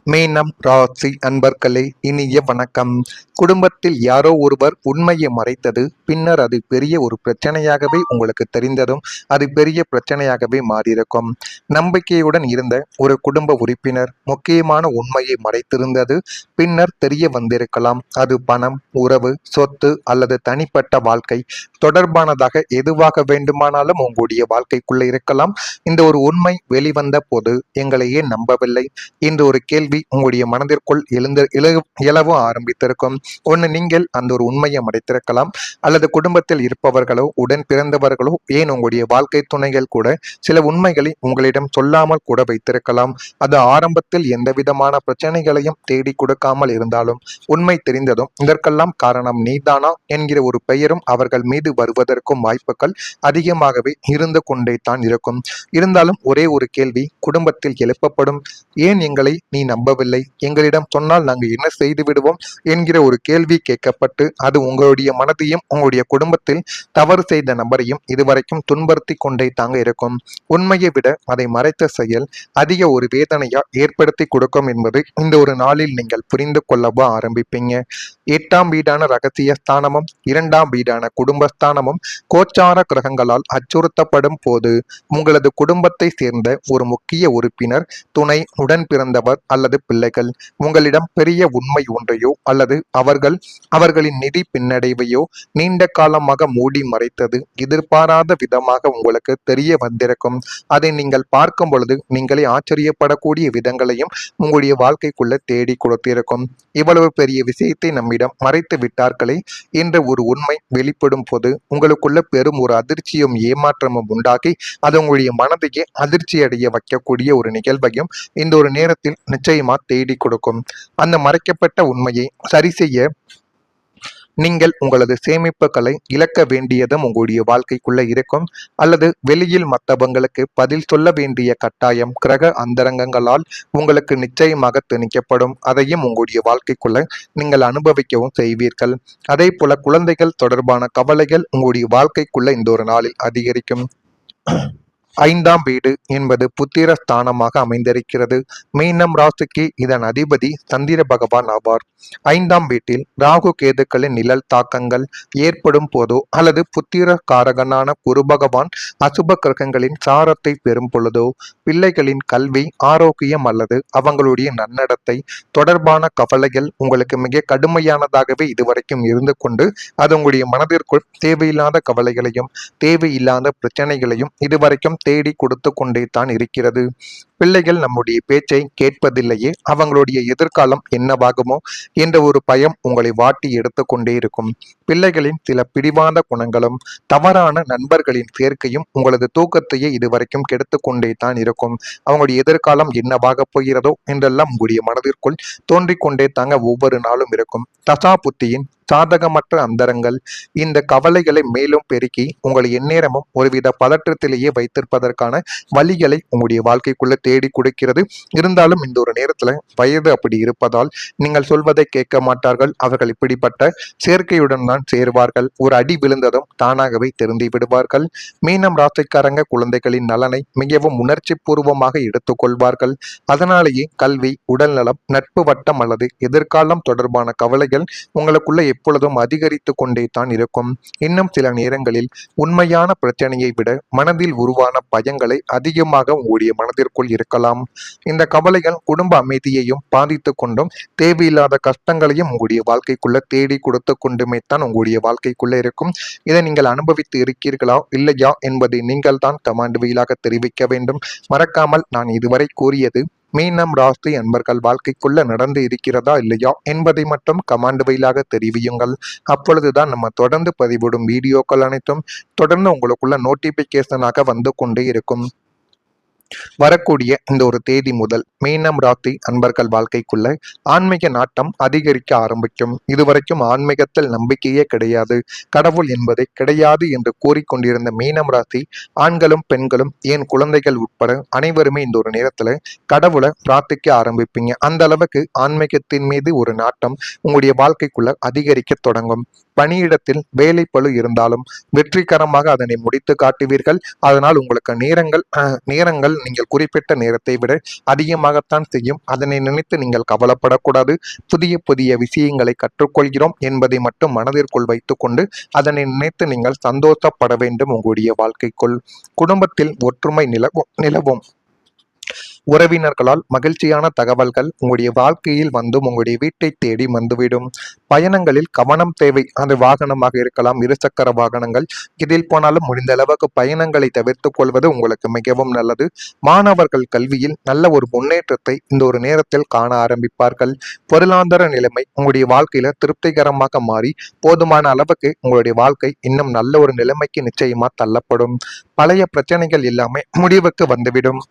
மீனம் ராசி அன்பர்களே, இனிய வணக்கம். குடும்பத்தில் யாரோ ஒருவர் உண்மையை மறைத்தது பின்னர் அது பெரிய ஒரு பிரச்சனையாகவே உங்களுக்கு தெரிந்ததும் அது பெரிய பிரச்சனையாகவே மாறியிருக்கும். நம்பிக்கையுடன் இருந்த ஒரு குடும்ப உறுப்பினர் முக்கியமான உண்மையை மறைத்திருந்தது பின்னர் தெரிய வந்திருக்கலாம். அது பணம், உறவு, சொத்து அல்லது தனிப்பட்ட வாழ்க்கை தொடர்பானதாக எதுவாக வேண்டுமானாலும் உங்களுடைய வாழ்க்கைக்குள்ள இருக்கலாம். இந்த ஒரு உண்மை வெளிவந்த போது எங்களை ஏன் நம்பவில்லை என்ற ஒரு கேள்வி உங்களுடைய மனதிற்குள் எழவும் ஆரம்பித்திருக்கும். ஒன்று, நீங்கள் அந்த ஒரு உண்மையை மறைத்திருக்கலாம், அல்லது குடும்பத்தில் இருப்பவர்களோ உடன் பிறந்தவர்களோ ஏன் உங்களுடைய வாழ்க்கை துணைகள் கூட சில உண்மைகளை உங்களிடம் சொல்லாமல் கூட வைத்திருக்கலாம். அது ஆரம்பத்தில் எந்த விதமான பிரச்சனைகளையும் தேடி கொடுக்காமல் இருந்தாலும் உண்மை தெரிந்ததும் இதற்கெல்லாம் காரணம் நீதானா என்கிற ஒரு பெயரும் அவர்கள் மீது வருவதற்கும் வாய்ப்புகள் அதிகமாகவே இருந்து கொண்டே தான் இருக்கும். இருந்தாலும் ஒரே ஒரு கேள்வி குடும்பத்தில் எழுப்பப்படும். ஏன் எங்களை நீ நம்பவில்லை, எங்களிடம் சொன்னால் நாங்கள் என்ன செய்து விடுவோம் என்கிற ஒரு கேள்வி கேட்கப்பட்டு அது உங்களுடைய மனதையும் உங்களுடைய குடும்பத்தில் தவறு செய்த நபரையும் இதுவரைக்கும் துன்புறுத்தி கொண்டே தாங்க இருக்கும். உண்மையை விட அதை மறைத்த செயல் அதிக ஒரு வேதனையா ஏற்படுத்தி கொடுக்கும் என்பது இந்த ஒரு நாளில் நீங்கள் புரிந்து கொள்ளவோ ஆரம்பிப்பீங்க. 8ஆம் வீடான ரகசிய ஸ்தானமும் 2ஆம் வீடான குடும்பஸ்தானமும் கோச்சார கிரகங்களால் அச்சுறுத்தப்படும் போது உங்களது குடும்பத்தை சேர்ந்த ஒரு முக்கிய உறுப்பினர், துணை, உடன் பிறந்தவர் அல்லது பிள்ளைகள் உங்களிடம் பெரிய உண்மை ஒன்றையோ அல்லது அவர்களின் நிதி பின்னடைவையோ நீண்ட காலமாக மூடி மறைத்தது எதிர்பாராத விதமாக உங்களுக்கு தெரிய வந்திருக்கும். அதை நீங்கள் பார்க்கும் பொழுது நீங்களே ஆச்சரியப்படக்கூடிய விதங்களையும் உங்களுடைய வாழ்க்கைக்குள்ள தேடி கொடுத்திருக்கும். இவ்வளவு பெரிய விஷயத்தை நம்மிடம் மறைத்து விட்டார்களே என்ற ஒரு உண்மை வெளிப்படும் போது உங்களுக்குள்ள பெரும் ஒரு அதிர்ச்சியும் ஏமாற்றமும் உண்டாகி அது உங்களுடைய மனதையே அதிர்ச்சி அடைய வைக்கக்கூடிய ஒரு நிகழ்வையும் இந்த ஒரு நேரத்தில் நிச்சயமா தேடி கொடுக்கும். அந்த மறைக்கப்பட்ட உண்மையை சரி செய்ய நீங்கள் உங்களது சேமிப்புகளை இழக்க வேண்டியதும் உங்களுடைய வாழ்க்கைக்குள்ள இருக்கும், அல்லது வெளியில் மற்றவங்களுக்கு பதில் சொல்ல வேண்டிய கட்டாயம் கிரக அந்தரங்கங்களால் உங்களுக்கு நிச்சயமாக திணிக்கப்படும். அதையும் உங்களுடைய வாழ்க்கைக்குள்ள நீங்கள் அனுபவிக்கவும் செய்வீர்கள். அதே போல குழந்தைகள் தொடர்பான கவலைகள் உங்களுடைய வாழ்க்கைக்குள்ள இந்த ஒரு நாளில் அதிகரிக்கும். 5ஆம் வீடு என்பது புத்திர ஸ்தானமாக அமைந்திருக்கிறது. மீனம் ராசிக்கு இதன் அதிபதி சந்திர பகவான் ஆவார். 5ஆம் வீட்டில் ராகு கேதுக்களின் நிழல் தாக்கங்கள் ஏற்படும் போதோ அல்லது புத்திர காரகனான குரு பகவான் அசுப கிரகங்களின் சாரத்தை பெறும் பொழுதோ பிள்ளைகளின் கல்வி, ஆரோக்கியம் அல்லது அவங்களுடைய நன்னடத்தை தொடர்பான கவலைகள் உங்களுக்கு மிக கடுமையானதாகவே இதுவரைக்கும் இருந்து கொண்டு அது உங்களுடைய மனதிற்குள் தேவையில்லாத கவலைகளையும் தேவையில்லாத பிரச்சனைகளையும் இதுவரைக்கும் தேடி கொடுத்து கொண்டே தான் இருக்கிறது. பிள்ளைகள் நம்முடைய பேச்சை கேட்பதில்லையே, அவங்களுடைய எதிர்காலம் என்னவாகுமோ என்ற ஒரு பயம் உங்களை வாட்டி எடுத்து கொண்டே இருக்கும். பிள்ளைகளின் சில பிடிவாத குணங்களும் தவறான நண்பர்களின் சேர்க்கையும் உங்களது தூக்கத்தையே இதுவரைக்கும் கெடுத்து கொண்டே தான் இருக்கும். அவங்களுடைய எதிர்காலம் என்னவாக போகிறதோ என்றெல்லாம் உங்களுடைய மனதிற்குள் தோன்றிக் கொண்டே தாங்க ஒவ்வொரு நாளும் இருக்கும். தசா புத்தியின் சாதகமற்ற அந்தரங்கள் இந்த கவலைகளை மேலும் பெருக்கி உங்களை எந்நேரமும் ஒருவித பதற்றத்திலேயே வைத்திருப்பதற்கான வழிகளை உங்களுடைய வாழ்க்கைக்குள்ள தேடி கொடுக்கிறது. இருந்தாலும் இந்த ஒரு நேரத்துல வயது அப்படி இருப்பதால் நீங்கள் சொல்வதை கேட்க மாட்டார்கள். அவர்கள் இப்படிப்பட்ட சேர்க்கையுடன் தான் சேர்வார்கள். ஒரு அடி விழுந்ததும் தானாகவே திருந்தி விடுவார்கள். மீனம் ராசிக்காரங்க குழந்தைகளின் நலனை மிகவும் உணர்ச்சி பூர்வமாக எடுத்துக்கொள்வார்கள். அதனாலேயே கல்வி, உடல்நலம், நட்பு வட்டம் அல்லது எதிர்காலம் தொடர்பான கவலைகள் உங்களுக்குள்ள எப்பொழுதும் அதிகரித்து கொண்டே தான் இருக்கும். இன்னும் சில நேரங்களில் உண்மையான பிரச்சனையை விட மனதில் உருவான பயங்களை அதிகமாக உங்களுடைய மனதிற்குள் இருக்கலாம். இந்த கவலைகள் குடும்ப அமைதியையும் பாதித்து கொண்டும் தேவையில்லாத கஷ்டங்களையும் உங்களுடைய வாழ்க்கைக்குள்ள தேடி கொடுத்து கொண்டுமே தான் உங்களுடைய வாழ்க்கைக்குள்ள இருக்கும். இதை நீங்கள் அனுபவித்து இருக்கிறீர்களா இல்லையா என்பதை நீங்கள் தான் கமெண்ட் வாயிலாக தெரிவிக்க வேண்டும். மறக்காமல் நான் இதுவரை கூறியது மீனம் ராசி அன்பர்கள் வாழ்க்கைக்குள்ள நடந்து இருக்கிறதா இல்லையா என்பதை மட்டும் கமெண்ட் வாயிலாக தெரிவியுங்கள். அப்பொழுதுதான் நம்ம தொடர்ந்து பதிவிடும் வீடியோக்கள் அனைத்தும் தொடர்ந்து உங்களுக்குள்ள நோட்டிபிகேஷனாக வந்து கொண்டே இருக்கும். வரக்கூடிய இந்த ஒரு தேதி முதல் மீனம் ராசி அன்பர்கள் வாழ்க்கைக்குள்ள ஆன்மீக நாட்டம் அதிகரிக்க ஆரம்பிக்கும். இதுவரைக்கும் ஆன்மீகத்தில் நம்பிக்கையே கிடையாது, கடவுள் என்பதே கிடையாது என்று கூறிக்கொண்டிருந்த மீனம் ராசி ஆண்களும் பெண்களும் ஏன் குழந்தைகள் உட்பட அனைவருமே இந்த ஒரு நேரத்துல கடவுளை பிரார்த்திக்க ஆரம்பிப்பீங்க. அந்த அளவுக்கு ஆன்மீகத்தின் மீது ஒரு நாட்டம் உங்களுடைய வாழ்க்கைக்குள்ள அதிகரிக்க தொடங்கும். பணியிடத்தில் வேலை பளு இருந்தாலும் வெற்றிகரமாக அதனை முடித்து காட்டுவீர்கள். அதனால் உங்களுக்கு நேரங்கள் நீங்கள் குறிப்பிட்ட நேரத்தை விட அதிகமாகத்தான் செய்யும். அதனை நினைத்து நீங்கள் கவலைப்படக்கூடாது. புதிய புதிய விஷயங்களை கற்றுக்கொள்கிறோம் என்பதை மட்டும் மனதிற்குள் வைத்துக்கொண்டு அதனை நினைத்து நீங்கள் சந்தோஷப்பட வேண்டும். உங்களுடைய வாழ்க்கைக்குள் குடும்பத்தில் ஒற்றுமை நிலவும். உறவினர்களால் மகிழ்ச்சியான தகவல்கள் உங்களுடைய வாழ்க்கையில் வந்தும் உங்களுடைய வீட்டை தேடி வந்துவிடும். பயணங்களில் கவனம் தேவை. அது வாகனமாக இருக்கலாம், இருசக்கர வாகனங்கள், இதில் போனாலும் முடிந்த அளவுக்கு பயணங்களை தவிர்த்துக் கொள்வது உங்களுக்கு மிகவும் நல்லது. மாணவர்கள் கல்வியில் நல்ல ஒரு முன்னேற்றத்தை இந்த ஒரு நேரத்தில் காண ஆரம்பிப்பார்கள். பொருளாதார நிலைமை உங்களுடைய வாழ்க்கையில திருப்திகரமாக மாறி போதுமான அளவுக்கு உங்களுடைய வாழ்க்கை இன்னும் நல்ல ஒரு நிலைமைக்கு நிச்சயமா தள்ளப்படும். பழைய பிரச்சனைகள் எல்லாமே முடிவுக்கு வந்துவிடும்.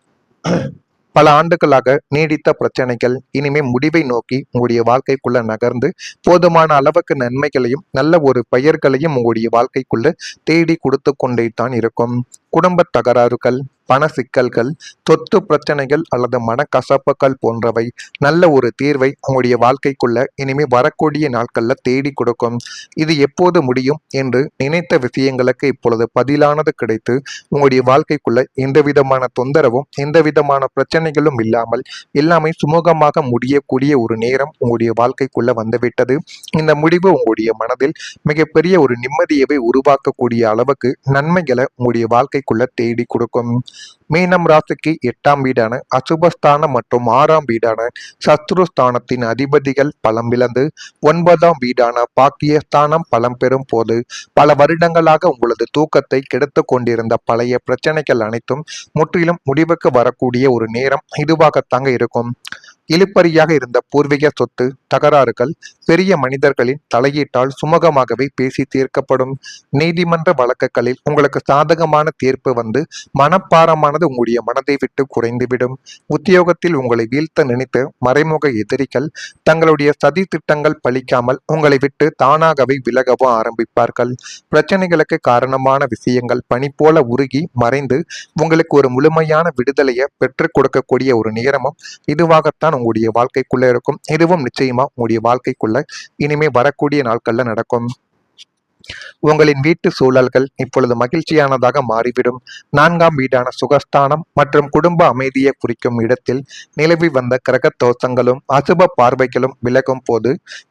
பல ஆண்டுகளாக நீடித்த பிரச்சனைகள் இனிமே முடிவை நோக்கி உங்களுடைய வாழ்க்கைக்குள்ள நகர்ந்து போதுமான அளவுக்கு நன்மைகளையும் நல்ல ஒரு பெயர்களையும் உங்களுடைய வாழ்க்கைக்குள்ள தேடி கொடுத்து கொண்டே தான் இருக்கும். குடும்ப தகராறுகள், பண சிக்கல்கள், சொத்து பிரச்சனைகள் அல்லது மனக்கசப்புகள் போன்றவை நல்ல ஒரு தீர்வை உங்களுடைய வாழ்க்கைக்குள்ள இனிமே வரக்கூடிய நாட்கள்ல தேடி கொடுக்கும். இது எப்போது முடியும் என்று நினைத்த விஷயங்களுக்கு இப்பொழுது பதிலானது கிடைத்து உங்களுடைய வாழ்க்கைக்குள்ள எந்த விதமான தொந்தரவும் எந்த விதமான பிரச்சனைகளும் இல்லாமல் எல்லாமே சுமூகமாக முடியக்கூடிய ஒரு நேரம் உங்களுடைய வாழ்க்கைக்குள்ள வந்துவிட்டது. இந்த முடிவு உங்களுடைய மனதில் மிகப்பெரிய ஒரு நிம்மதியவை உருவாக்கக்கூடிய அளவுக்கு நன்மைகளை உங்களுடைய வாழ்க்கைக்குள்ள தேடி கொடுக்கும். மீனம் ராசிக்கு 8ஆம் வீடான அசுபஸ்தானம் மற்றும் 6ஆம் வீடான சத்ருஸ்தானத்தின் அதிபதிகள் பலம் இழந்து 9ஆம் வீடான பாக்கியஸ்தானம் பலம் பெறும் போது பல வருடங்களாக உங்களது தூக்கத்தை கெடுத்து கொண்டிருந்த பழைய பிரச்சனைகள் அனைத்தும் முற்றிலும் முடிவுக்கு வரக்கூடிய ஒரு நேரம் இதுவாகத்தாங்க இருக்கும். இழுப்பறியாக இருந்த பூர்வீக சொத்து தகராறுகள் பெரிய மனிதர்களின் தலையீட்டால் சுமூகமாகவே பேசி தீர்க்கப்படும். நீதிமன்ற வழக்குகளில் உங்களுக்கு சாதகமான தீர்ப்பு வந்து மனப்பாரமானது உங்களுடைய மனதை விட்டு குறைந்துவிடும். உத்தியோகத்தில் உங்களை வீழ்த்த நினைத்து மறைமுக எதிரிகள் தங்களுடைய சதி திட்டங்கள் பலிக்காமல் உங்களை விட்டு தானாகவே விலகவும் ஆரம்பிப்பார்கள். பிரச்சனைகளுக்கு காரணமான விஷயங்கள் பனி போல உருகி மறைந்து உங்களுக்கு ஒரு முழுமையான விடுதலையை பெற்றுக் கொடுக்கக்கூடிய ஒரு நேரமும் இதுவாகத்தான் உங்களுடைய வாழ்க்கைக்குள்ள இருக்கும். இதுவும் நிச்சயமா உங்களுடைய வாழ்க்கைக்குள்ள இனிமே வரக்கூடிய நாட்கள்ல நடக்கும். உங்களின் வீட்டு சூழல்கள் இப்பொழுது மகிழ்ச்சியானதாக மாறிவிடும். 4ஆம் வீடான சுகஸ்தானம் மற்றும் குடும்ப அமைதியை குறிக்கும் இடத்தில் நிலவி வந்த கிரக தோஷங்களும் அசுப பார்வைகளும் விலகும் போது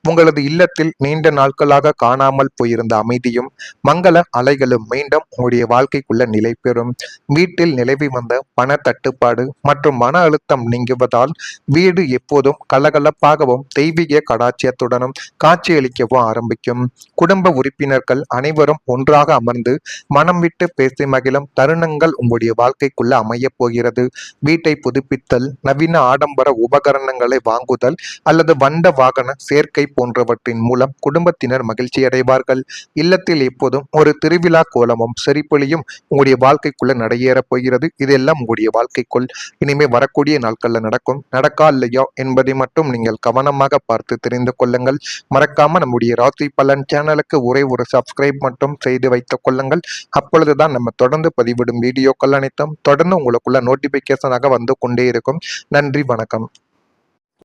உங்களது இல்லத்தில் நீண்ட நாட்களாக காணாமல் போயிருந்த அமைதியும் மங்கள அலைகளும் மீண்டும் உங்களுடைய வாழ்க்கைக்குள்ள நிலை பெறும். வீட்டில் நிலவி வந்த பண தட்டுப்பாடு மற்றும் மன அழுத்தம் நீங்குவதால் வீடு எப்போதும் கலகலப்பாகவும் தெய்வீக கடாட்சியத்துடனும் காட்சியளிக்கவும் ஆரம்பிக்கும். குடும்ப உறுப்பினர்கள் அனைவரும் ஒன்றாக அமர்ந்து மனம் விட்டு பேசி மகிழும் தருணங்கள் உங்களுடைய வாழ்க்கைக்குள்ள அமைய போகிறது. வீட்டை புதுப்பித்தல், நவீன ஆடம்பர உபகரணங்களை வாங்குதல் அல்லது வண்ட வாகன சேர்க்கை போன்றவற்றின் மூலம் குடும்பத்தினர் மகிழ்ச்சி அடைவார்கள். இல்லத்தில் எப்போதும் ஒரு திருவிழா கோலமும் செறிப்பொலியும் உங்களுடைய வாழ்க்கைக்குள்ள நடையேறப் போகிறது. இதெல்லாம் உங்களுடைய வாழ்க்கைக்குள் இனிமே வரக்கூடிய நாட்கள்ல நடக்கும். நடக்கா இல்லையா என்பதை மட்டும் நீங்கள் கவனமாக பார்த்து தெரிந்து கொள்ளுங்கள். மறக்காம நம்முடைய ராசி பலன் சேனலுக்கு ஒரே ஒரு சப்ஸ்கிரைப் மட்டும் செய்து வைத்துக் கொள்ளுங்கள். அப்பொழுதுதான் நம்ம தொடர்ந்து பதிவிடும் வீடியோக்கள் அனைத்தும் தொடர்ந்து உங்களுக்குள்ள நோட்டிபிகேஷனாக வந்து கொண்டே இருக்கும். நன்றி, வணக்கம்.